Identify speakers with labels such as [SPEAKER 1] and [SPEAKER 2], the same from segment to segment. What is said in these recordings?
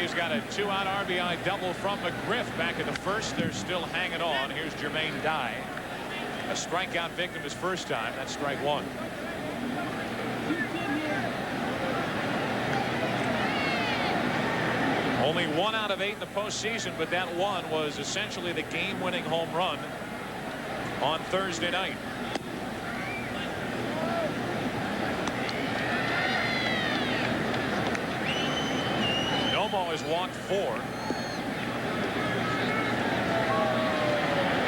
[SPEAKER 1] Braves got a 2-out RBI double from McGriff back in the first. They're still hanging on. Here's Jermaine Dye. A strikeout victim his first time. That's strike one. Only 1 out of 8 in the postseason, but that one was essentially the game-winning home run on Thursday night. Nomo has walked 4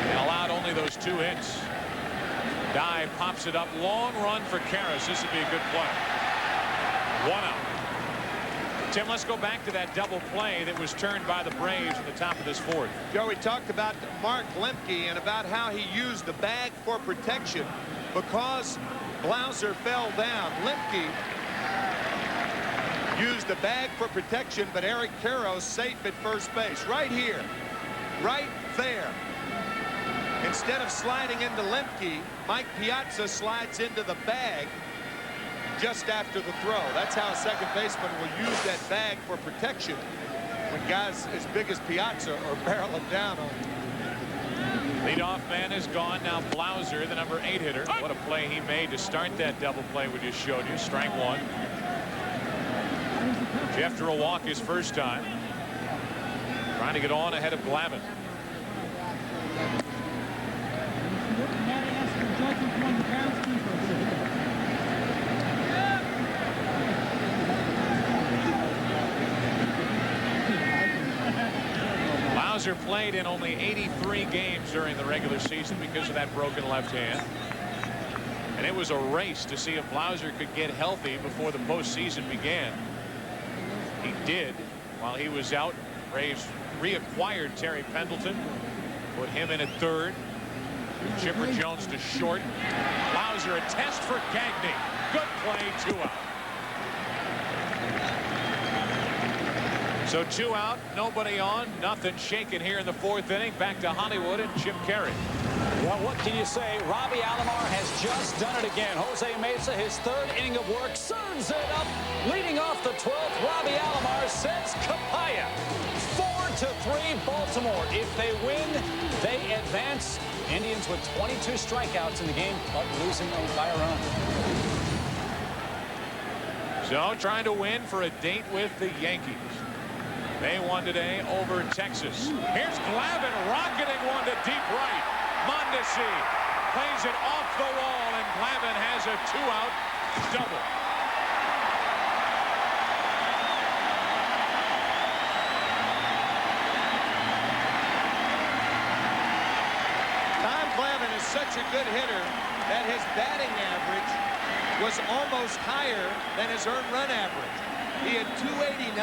[SPEAKER 1] and allowed only those 2 hits. Dye pops it up. Long run for Karras. This would be a good play. 1 out. Tim, let's go back to that double play that was turned by the Braves at the top of this fourth.
[SPEAKER 2] Joe, we talked about Mark Lemke and about how he used the bag for protection because Blauser fell down. Lemke used the bag for protection, but Eric Karros safe at first base. Right here. Right there. Instead of sliding into Lemke, Mike Piazza slides into the bag just after the throw. That's how a second baseman will use that bag for protection when guys as big as Piazza are barreling down on him.
[SPEAKER 1] Leadoff man is gone. Now Blauser, the number 8 hitter. What a play he made to start that double play we just showed you. Strike one. Jeff drew a walk his first time. Trying to get on ahead of Glavine. Blauser played in only 83 games during the regular season because of that broken left hand. And it was a race to see if Blauser could get healthy before the postseason began. He did. While he was out, Braves reacquired Terry Pendleton, put him in at third. Chipper Jones to short. Blauser a test for Gagne. Good play, 2 out. So 2 out, nobody on, nothing shaken here in the fourth inning. Back to Hollywood and Chip Caray.
[SPEAKER 3] Well, what can you say? Robbie Alomar has just done it again. Jose Mesa, his 3rd inning of work, serves it up. Leading off the 12th, Robbie Alomar sends Capaya. 4-3 Baltimore. If they win, they advance. Indians with 22 strikeouts in the game, but losing by a run.
[SPEAKER 1] So trying to win for a date with the Yankees. They won today over Texas. Here's Glavine rocketing one to deep right. Mondesi plays it off the wall, and Glavine has a 2-out double.
[SPEAKER 2] Tom Glavine is such a good hitter that his batting average was almost higher than his earned run average. He had 289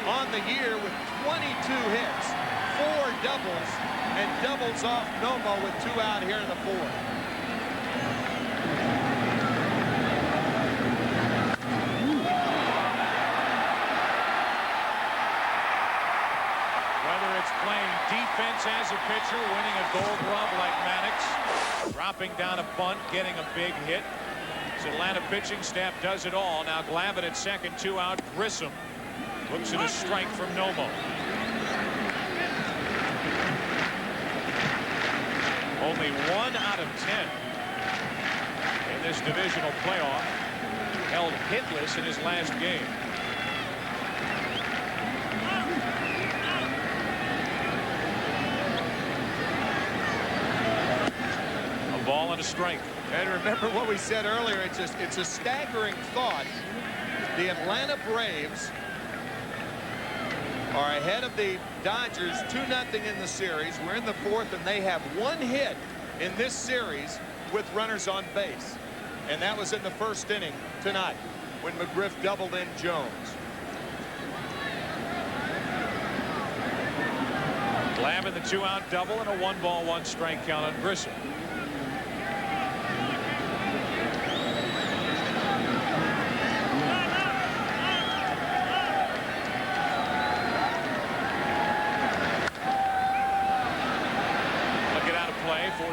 [SPEAKER 2] on the year with 22 hits, 4 doubles, and doubles off Nomo with 2 out here in the fourth.
[SPEAKER 1] Whether it's playing defense as a pitcher, winning a Gold Glove like Mannix, dropping down a bunt, getting a big hit. This Atlanta pitching staff does it all. Now Glavine at second, 2 out. Grissom looks at a strike from Nomo. Only 1 out of 10 in this divisional playoff. Held hitless in his last game. A ball and a strike.
[SPEAKER 2] And remember what we said earlier, it's a staggering thought. The Atlanta Braves are ahead of the Dodgers 2-0 in the series. We're in the fourth, and they have 1 hit in this series with runners on base. And that was in the first inning tonight when McGriff doubled in Jones.
[SPEAKER 1] Glavine the 2-out double and a 1-ball 1-strike count on Grissom.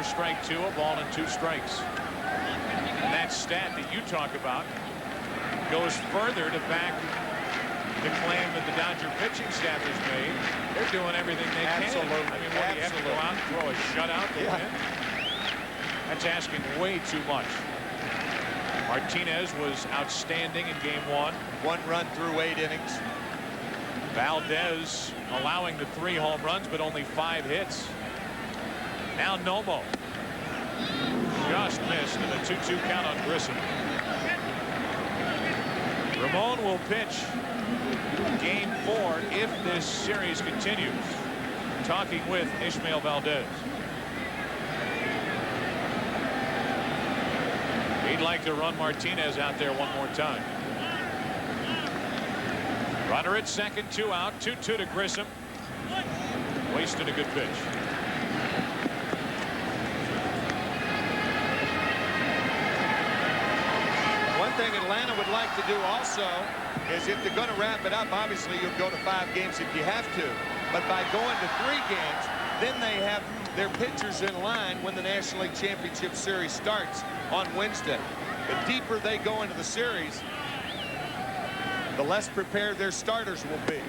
[SPEAKER 1] Strike 2, a ball and 2 strikes. And that stat that you talk about goes further to back the claim that the Dodger pitching staff has made. They're doing everything they can.
[SPEAKER 2] Absolutely.
[SPEAKER 1] I mean, what, do you have to go out and throw a shutout to win? That's asking way too much. Martinez was outstanding in game 1.
[SPEAKER 2] 1 run through 8 innings.
[SPEAKER 1] Valdez allowing the 3 home runs, but only 5 hits. Now Nomo. Just missed in a 2-2 count on Grissom. Ramon will pitch game 4 if this series continues. Talking with Ishmael Valdez. He'd like to run Martinez out there one more time. Runner at second, 2 out, 2-2 to Grissom. Wasted a good pitch.
[SPEAKER 2] One thing Atlanta would like to do also is, if they're going to wrap it up, obviously you'll go to 5 games if you have to. But by going to 3 games, then they have their pitchers in line when the National League Championship Series starts on Wednesday. The deeper they go into the series, the less prepared their starters will be.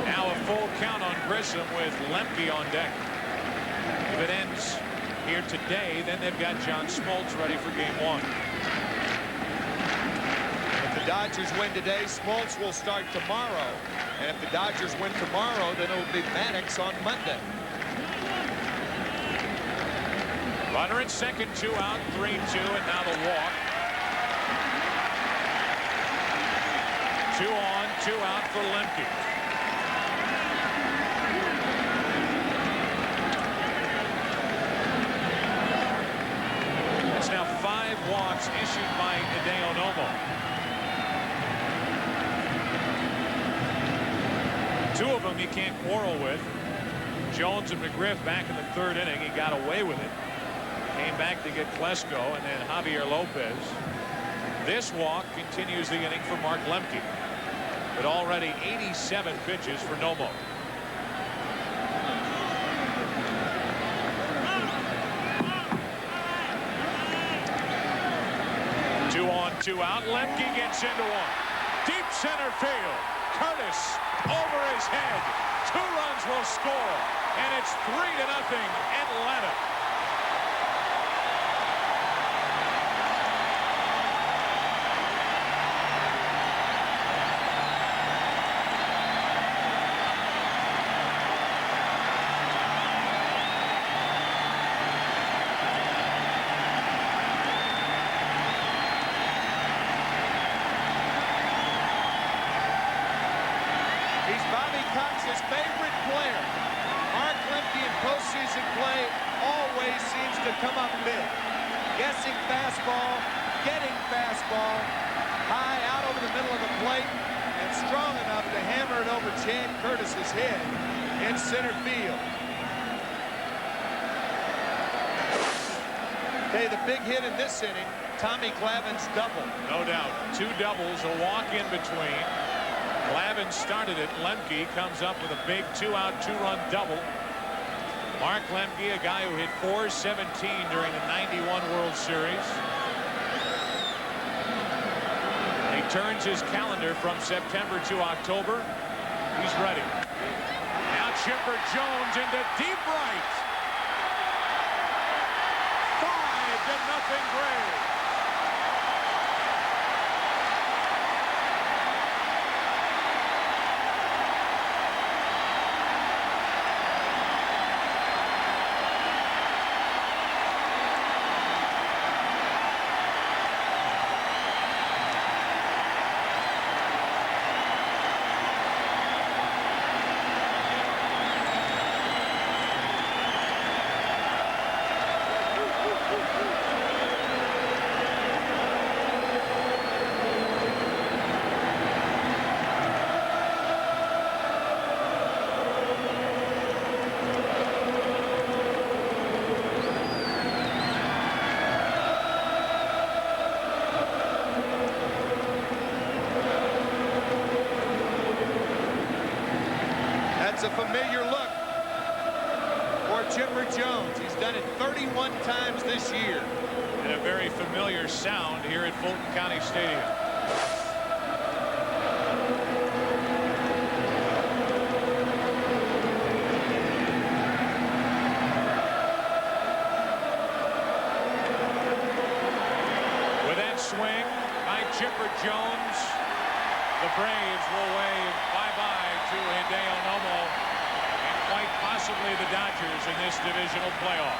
[SPEAKER 1] Now a full count on Grissom with Lemke on deck. If it ends here today, then they've got John Smoltz ready for game 1.
[SPEAKER 2] If the Dodgers win today, Smoltz will start tomorrow. And if the Dodgers win tomorrow, then it will be Maddox on Monday.
[SPEAKER 1] Runner at second, 2 out, 3-2, and now the walk. 2 on, 2 out for Lemke. That's now 5 walks issued by Hideo Nomo. 2 of them you can't quarrel with. Jones and McGriff back in the 3rd inning. He got away with it. Came back to get Klesko and then Javier Lopez. This walk continues the inning for Mark Lemke. But already 87 pitches for Nomo. Two on, 2 out. Lemke gets into one. Deep center field. Curtis over his head. 2 runs will score. And it's 3-0 Atlanta.
[SPEAKER 2] His favorite player. Mark Lemke in postseason play always seems to come up big. Guessing fastball, getting fastball, high out over the middle of the plate, and strong enough to hammer it over Chad Curtis's head in center field. Okay, the big hit in this inning, Tommy Glavine's double.
[SPEAKER 1] No doubt. 2 doubles, a walk in between. Glavine started it. Lemke comes up with a big 2-out, 2-run double. Mark Lemke, a guy who hit .417 during the '91 World Series. He turns his calendar from September to October. He's ready. Now Chipper Jones into deep right. 5-0 Braves.
[SPEAKER 2] A familiar look for Chipper Jones. He's done it 31 times this year.
[SPEAKER 1] And a very familiar sound here at Fulton County Stadium. Jones. The Braves will wave bye-bye to Hideo Nomo and quite possibly the Dodgers in this divisional playoff.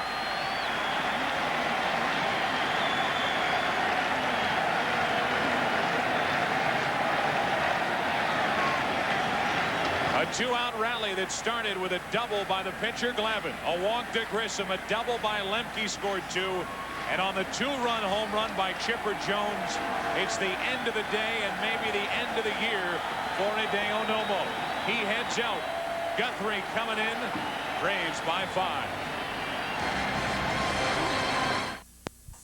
[SPEAKER 1] A two-out rally that started with a double by the pitcher Glavine. A walk to Grissom, a double by Lemke scored 2. And on the 2-run home run by Chipper Jones, it's the end of the day and maybe the end of the year for Hideo Nomo. He heads out. Guthrie coming in. Braves by 5.